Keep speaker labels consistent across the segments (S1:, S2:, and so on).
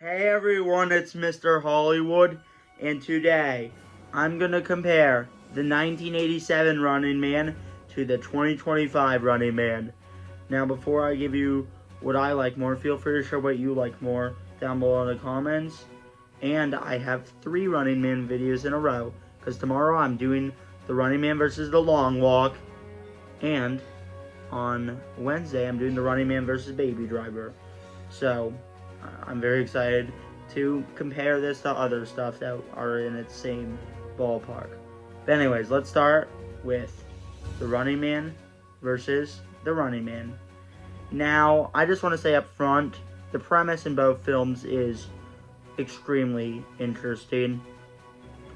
S1: Hey everyone, it's Mr. Hollywood, and today I'm gonna compare the 1987 Running Man to the 2025 Running Man. Now, before I give you what I like more, feel free to share what you like more down below in the comments. And I have 3 Running Man videos in a row, because tomorrow I'm doing the Running Man versus the Long Walk, and on Wednesday I'm doing the Running Man versus Baby Driver. So, I'm very excited to compare this to other stuff that are in its same ballpark. But anyways, let's start with the Running Man versus the Running Man. Now, I just want to say up front, the premise in both films is extremely interesting.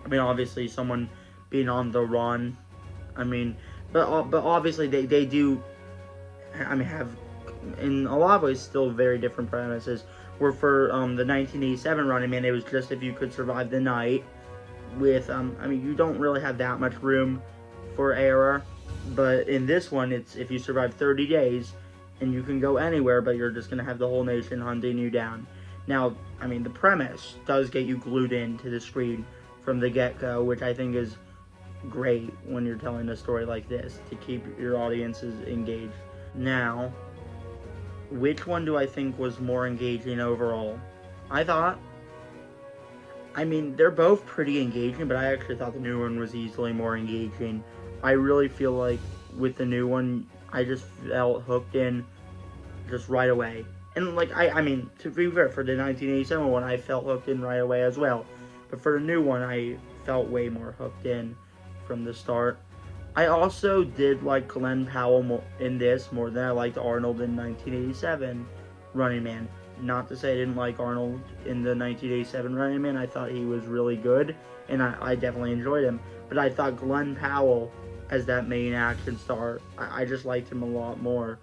S1: I mean, obviously, someone being on the run. I mean, but obviously they do. I mean, have in a lot of ways still very different premises. Where for the 1987 Running Man, it was just if you could survive the night. With I mean, you don't really have that much room for error. But in this one, it's if you survive 30 days, and you can go anywhere, but you're just gonna have the whole nation hunting you down. Now, I mean, the premise does get you glued into the screen from the get-go, which I think is great when you're telling a story like this to keep your audiences engaged. Now, which one do I think was more engaging overall? I thought, I mean, they're both pretty engaging, but I actually thought the new one was easily more engaging. I really feel like with the new one, I just felt hooked in just right away. And like, I mean, to be fair, for the 1987 one, I felt hooked in right away as well. But for the new one, I felt way more hooked in from the start. I also did like Glenn Powell in this more than I liked Arnold in 1987 Running Man. Not to say I didn't like Arnold in the 1987 Running Man. I thought he was really good, and I definitely enjoyed him. But I thought Glenn Powell as that main action star, I just liked him a lot more.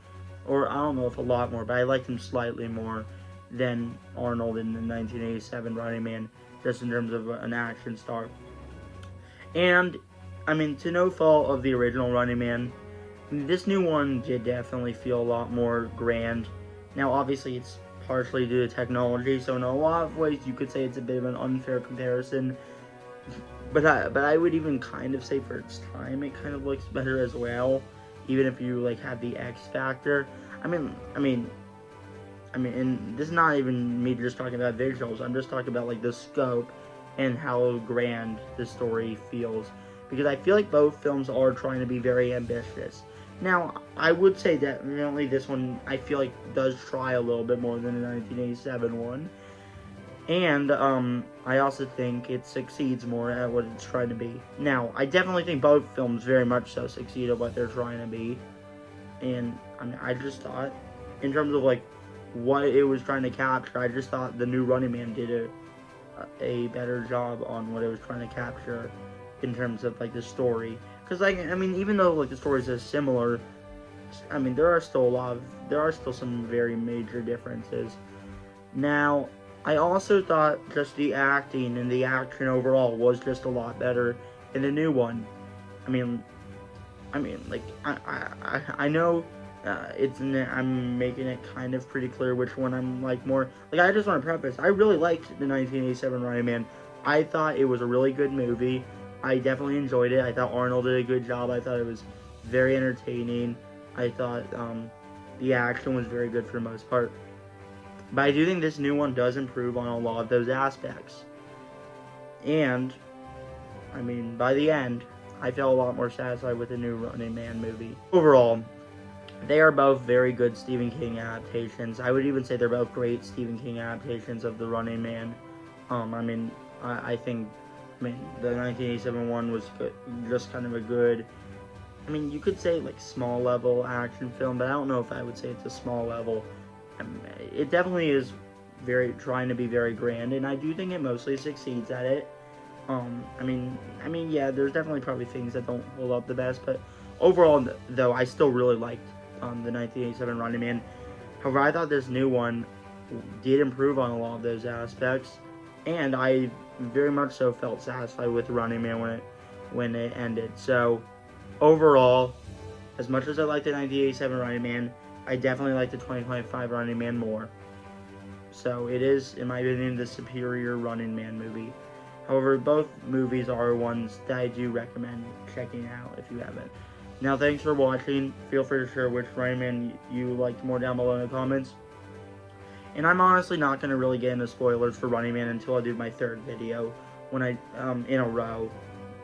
S1: Or I don't know if a lot more, but I liked him slightly more than Arnold in the 1987 Running Man, just in terms of an action star. And I mean, to no fault of the original Running Man, this new one did definitely feel a lot more grand. Now, obviously, it's partially due to technology, so in a lot of ways, you could say it's a bit of an unfair comparison. But I would even kind of say for its time, it kind of looks better as well, even if you like have the X factor. And this is not even me just talking about visuals. I'm just talking about like the scope and how grand the story feels, because I feel like both films are trying to be very ambitious. Now, I would say definitely this one I feel like does try a little bit more than the 1987 one, and I also think it succeeds more at what it's trying to be. Now, I definitely think both films very much so succeed at what they're trying to be, and I mean, I just thought, in terms of like what it was trying to capture, I just thought the new Running Man did a better job on what it was trying to capture in terms of like the story. Because like I mean, even though like the stories are similar, I mean there are still some very major differences. Now, I also thought just the acting and the action overall was just a lot better in the new one. I mean, like I know I'm making it kind of pretty clear which one I'm like more. Like I just want to preface, I really liked the 1987 Running Man. I thought it was a really good movie. I definitely enjoyed it. I thought Arnold did a good job. I thought it was very entertaining. I thought the action was very good for the most part. But I do think this new one does improve on a lot of those aspects. And I mean, by the end, I felt a lot more satisfied with the new Running Man movie. Overall, they are both very good Stephen King adaptations. I would even say they're both great Stephen King adaptations of The Running Man. I think, the 1987 one was good, just kind of a good, you could say like small level action film, but I don't know if I would say it's a small level. It definitely is trying to be very grand, and I do think it mostly succeeds at it. Yeah, there's definitely probably things that don't hold up the best, but overall, though, I still really liked the 1987 Running Man. However, I thought this new one did improve on a lot of those aspects, and I very much so felt satisfied with Running Man when it ended. So, overall, as much as I liked the 1987 Running Man, I definitely like the 2025 Running Man more. So it is, in my opinion, the superior Running Man movie. However, both movies are ones that I do recommend checking out if you haven't. Now, thanks for watching. Feel free to share which Running Man you liked more down below in the comments. And I'm honestly not going to really get into spoilers for Running Man until I do my third video when I, in a row,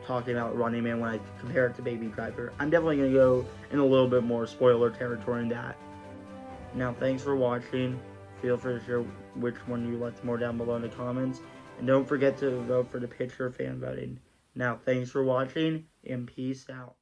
S1: talking about Running Man when I compare it to Baby Driver. I'm definitely going to go in a little bit more spoiler territory in that. Now, thanks for watching. Feel free to share which one you liked more down below in the comments. And don't forget to vote for the picture fan voting. Now, thanks for watching, and peace out.